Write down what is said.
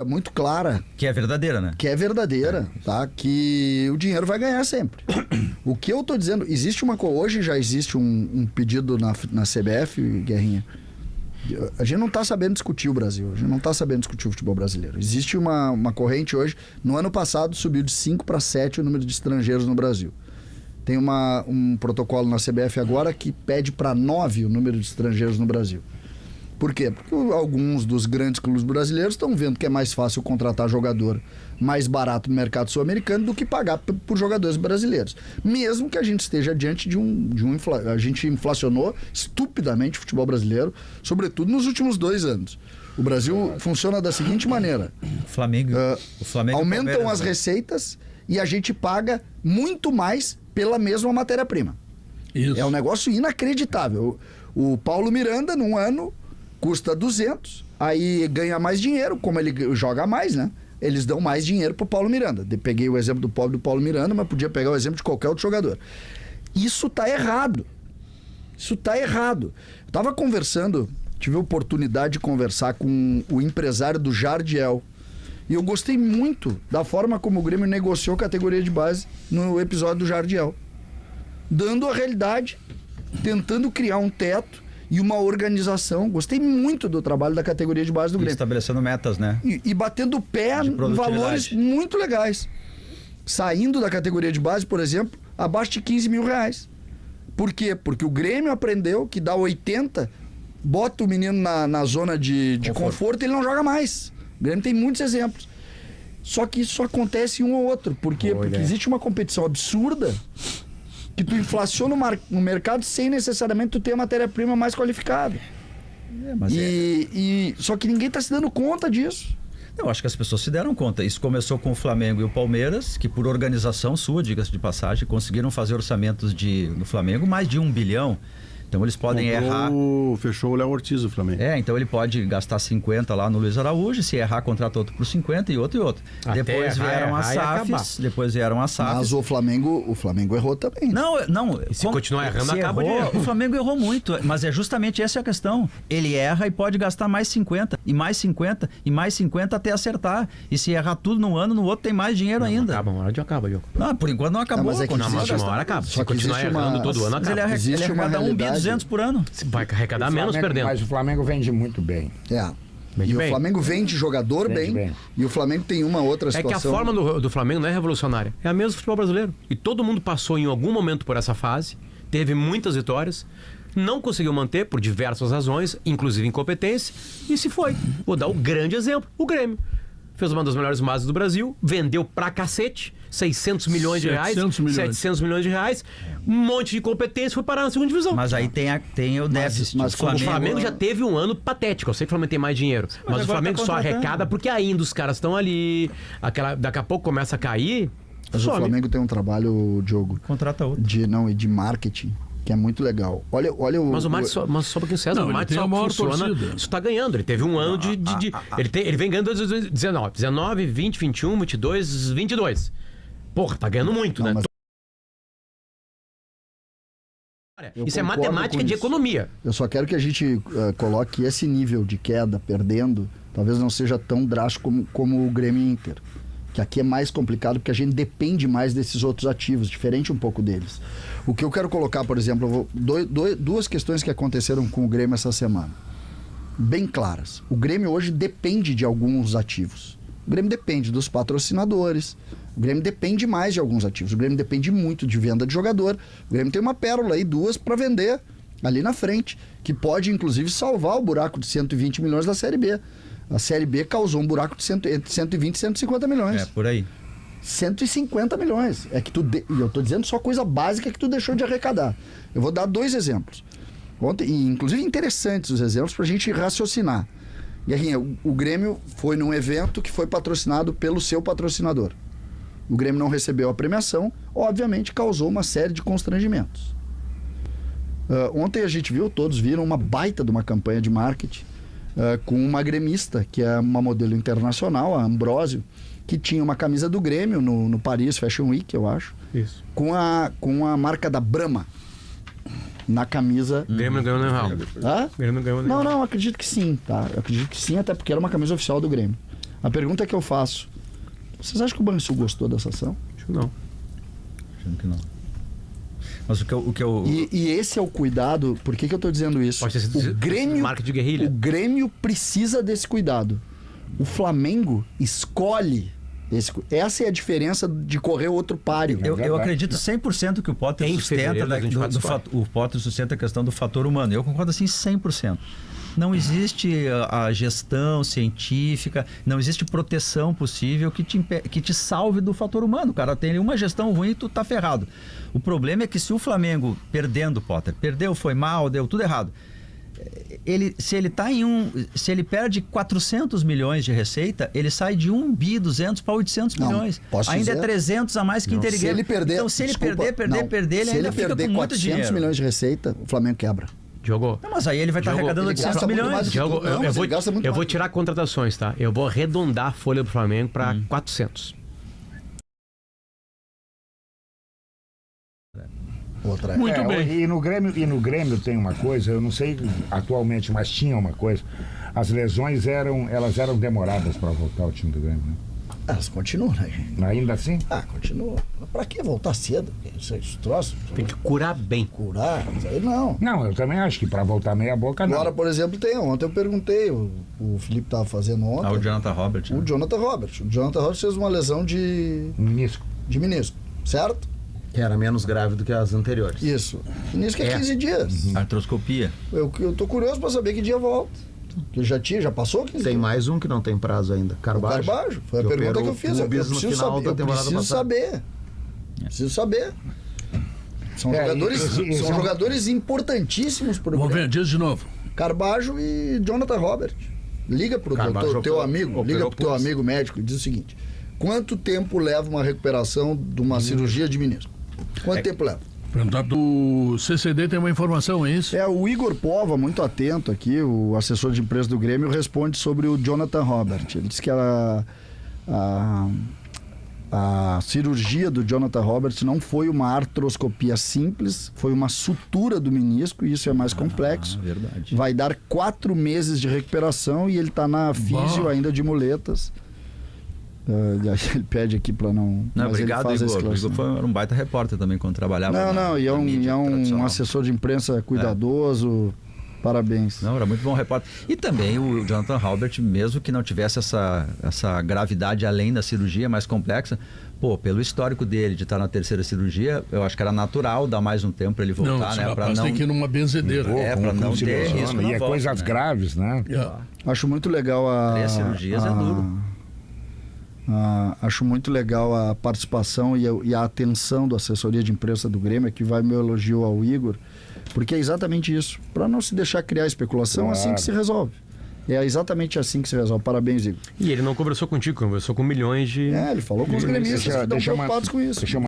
muito clara. Que é verdadeira, né? Que é verdadeira, tá? Que o dinheiro vai ganhar sempre. O que eu tô dizendo, existe hoje já existe um pedido na CBF, Guerrinha. A gente não tá sabendo discutir o Brasil, a gente não tá sabendo discutir o futebol brasileiro. Existe uma corrente hoje, no ano passado subiu de 5 para 7 o número de estrangeiros no Brasil. Tem um protocolo na CBF agora que pede para 9 o número de estrangeiros no Brasil. Por quê? Porque alguns dos grandes clubes brasileiros estão vendo que é mais fácil contratar jogador mais barato no mercado sul-americano do que pagar por jogadores brasileiros. Mesmo que a gente esteja diante a gente inflacionou estupidamente o futebol brasileiro, sobretudo nos últimos 2 anos. O Brasil funciona da seguinte maneira. O Flamengo aumentam as receitas e a gente paga muito mais pela mesma matéria-prima. Isso. É um negócio inacreditável. O Paulo Miranda, num ano, custa 200, aí ganha mais dinheiro, como ele joga mais, né? Eles dão mais dinheiro pro Paulo Miranda. Peguei o exemplo do Paulo Miranda, mas podia pegar o exemplo de qualquer outro jogador. Isso tá errado. Isso tá errado. Eu tava conversando, tive a oportunidade de conversar com o empresário do Jardiel. E eu gostei muito da forma como o Grêmio negociou a categoria de base no episódio do Jardiel. Dando a realidade, tentando criar um teto e uma organização. Gostei muito do trabalho da categoria de base do Grêmio. Estabelecendo metas, né? E batendo o pé em valores muito legais. Saindo da categoria de base, por exemplo, abaixo de 15 mil reais. Por quê? Porque o Grêmio aprendeu que dá 80, bota o menino na zona de conforto e ele não joga mais. O Grêmio tem muitos exemplos. Só que isso acontece um ou outro. Por quê? Porque existe uma competição absurda que tu inflaciona no mercado sem necessariamente tu ter a matéria-prima mais qualificada. Só que ninguém tá se dando conta disso. Eu acho que as pessoas se deram conta. Isso começou com o Flamengo e o Palmeiras, que por organização sua, diga-se de passagem, conseguiram fazer orçamentos no Flamengo mais de 1 bilhão. Então eles podem errar. Fechou o Léo Ortiz, o Flamengo. Então ele pode gastar 50 lá no Luiz Araújo, se errar, contrata outro por 50 e outro. Depois vieram as SAFs. Mas o Flamengo errou também. Não. E se continuar errando, acaba de errar. O Flamengo errou muito, mas é justamente essa a questão. Ele erra e pode gastar mais 50, e mais 50, e mais 50 até acertar. E se errar tudo num ano, no outro tem mais dinheiro ainda. Acaba, uma hora de acaba, Diogo. Não, por enquanto não acabou. Mas uma hora acaba. Se continuar errando todo ano, acaba. Ele arrecada 1.200 por ano. Vai arrecadar menos perdendo. Mas o Flamengo vende muito bem. O Flamengo vende jogador bem. E o Flamengo tem uma outra situação. É que a forma do Flamengo não é revolucionária. É a mesma do futebol brasileiro. E todo mundo passou em algum momento por essa fase. Teve muitas vitórias. Não conseguiu manter por diversas razões, inclusive incompetência. E se foi. Vou dar o grande exemplo. O Grêmio. Fez uma das melhores bases do Brasil. Vendeu pra cacete. 600 milhões de reais. 700 milhões de reais. Um monte de incompetência, foi parar na segunda divisão. Mas aí tem o déficit. Mas o Flamengo já teve um ano patético. Eu sei que o Flamengo tem mais dinheiro. Mas o Flamengo só arrecada porque ainda os caras estão ali. Daqui a pouco começa a cair. Mas o Flamengo tem um trabalho, Diogo. Contrata outro. De marketing, que é muito legal. Olha Mas o marketing só porque o César, o marketing só funciona. Isso tá ganhando. Ele teve um ano ele vem ganhando 19, 20, 21, 22, 22. Porra, tá ganhando muito, né? Isso é matemática de economia. Eu só quero que a gente coloque esse nível de queda, perdendo, talvez não seja tão drástico como o Grêmio e Inter. Que aqui é mais complicado porque a gente depende mais desses outros ativos, diferente um pouco deles. O que eu quero colocar, por exemplo, duas questões que aconteceram com o Grêmio essa semana. Bem claras. O Grêmio hoje depende de alguns ativos. O Grêmio depende dos patrocinadores. O Grêmio depende mais de alguns ativos. O Grêmio depende muito de venda de jogador. O Grêmio tem uma pérola aí, 2 para vender ali na frente, que pode inclusive salvar o buraco de 120 milhões da Série B. A Série B causou um buraco de entre 120 e 150 milhões. É, por aí. 150 milhões. É que eu tô dizendo só coisa básica que tu deixou de arrecadar. Eu vou dar 2 exemplos. Ontem, inclusive interessantes os exemplos pra gente raciocinar. Guerrinha, o Grêmio foi num evento que foi patrocinado pelo seu patrocinador. O Grêmio não recebeu a premiação, obviamente causou uma série de constrangimentos. Ontem a gente todos viram uma baita de uma campanha de marketing com uma gremista, que é uma modelo internacional, a Ambrósio, que tinha uma camisa do Grêmio no Paris Fashion Week, eu acho. Isso. Com a marca da Brahma na camisa. Grêmio não ganhou nem real. Hã? Grêmio não ganhou nem real. Não, acredito que sim, tá? Eu acredito que sim, até porque era uma camisa oficial do Grêmio. A pergunta que eu faço: vocês acham que o Banrisul gostou dessa ação? Acho que não. Achando que não. Mas o que eu... E esse é o cuidado. Por que eu tô dizendo isso? Pode ter sido O Grêmio, marca de guerrilha. o Grêmio precisa desse cuidado. O Flamengo escolhe essa é a diferença de correr outro páreo. Eu acredito 100% que o Potter Em sustenta fevereiro a gente participa. o Potter sustenta a questão do fator humano. Eu concordo assim 100%. Não existe a gestão científica, não existe proteção possível que te salve do fator humano. O cara tem uma gestão ruim e tu tá ferrado. O problema é que se o Flamengo, perdendo o Potter, perdeu, foi mal, deu tudo errado. Se ele perde 400 milhões de receita, ele sai de 1 bi 200 para 800 milhões. Ainda é 300 a mais que Inter e Grêmio. Se ele perder, então, se ele perder, ele ainda fica com muito dinheiro. 400 milhões de receita, o Flamengo quebra. Diogo, Não, mas aí ele vai estar arrecadando 800 milhões. Diogo, eu vou tirar contratações, tá? Eu vou arredondar a folha do Flamengo para 400. Outra. Muito bem. E no Grêmio tem uma coisa, eu não sei atualmente, mas tinha uma coisa. As lesões eram demoradas para voltar ao time do Grêmio, né? Elas continuam, né, gente? Ainda assim? Continua. Pra que voltar cedo? Isso troço. Tem que curar bem. Curar? Isso aí não. Não, eu também acho que para voltar meia boca não. Agora, por exemplo, ontem eu perguntei, o Felipe estava fazendo ontem. O Jonathan Robert. O Jonathan Robert. O Jonathan Robert fez uma lesão de Menisco. certo? Que era menos grave do que as anteriores. Isso. Menisco é 15 dias. Artroscopia. Eu tô curioso para saber que dia volta. Que já passou 15 Tem dias. mais um que não tem prazo ainda. Carbajo. Carbajo. Foi a que pergunta operou que eu fiz. Eu clubes no preciso final saber. da Eu temporada preciso passada. saber. Preciso saber. São jogadores importantíssimos para o Vamos Grêmio. ver, diz de novo. Carbajo e Jonathan Robert. Liga pro Carbajo teu operou- amigo, operou liga pro teu pulso. amigo médico e diz o seguinte: quanto tempo leva uma recuperação de uma cirurgia de menisco? Quanto tempo leva? Perguntar do CCD tem uma informação, é isso? O Igor Pova, muito atento aqui, o assessor de imprensa do Grêmio, responde sobre o Jonathan Robert. Ele disse que a cirurgia do Jonathan Robert não foi uma artroscopia simples, foi uma sutura do menisco, e isso é mais complexo. Verdade. Vai dar 4 meses de recuperação e ele está na físio ainda de muletas. Ele pede aqui para não... Não, mas obrigado, ele faz essa Igor. O Igor esclarecimento. era um baita repórter também quando trabalhava. E é na mídia um tradicional. assessor de imprensa cuidadoso. Parabéns. Não, era muito bom repórter. E também o Jonathan Robert, mesmo que não tivesse essa gravidade além da cirurgia mais complexa, pelo histórico dele de estar na terceira cirurgia, eu acho que era natural dar mais um tempo para ele voltar, Não, esse né? Para rapaz não tem que ir numa benzedeira. para não se ter lesiona, risco na e é volta, coisas né? graves, né? Acho muito legal 3 cirurgias é duro. Acho muito legal a participação e a atenção da assessoria de imprensa do Grêmio, que vai meu elogio ao Igor, porque é exatamente isso. Para não se deixar criar especulação, assim que se resolve. É exatamente assim que se resolve. Parabéns, Igor. E ele não conversou contigo, conversou com milhões de... Ele falou com os gremistas que estão preocupados com isso. Deixa eu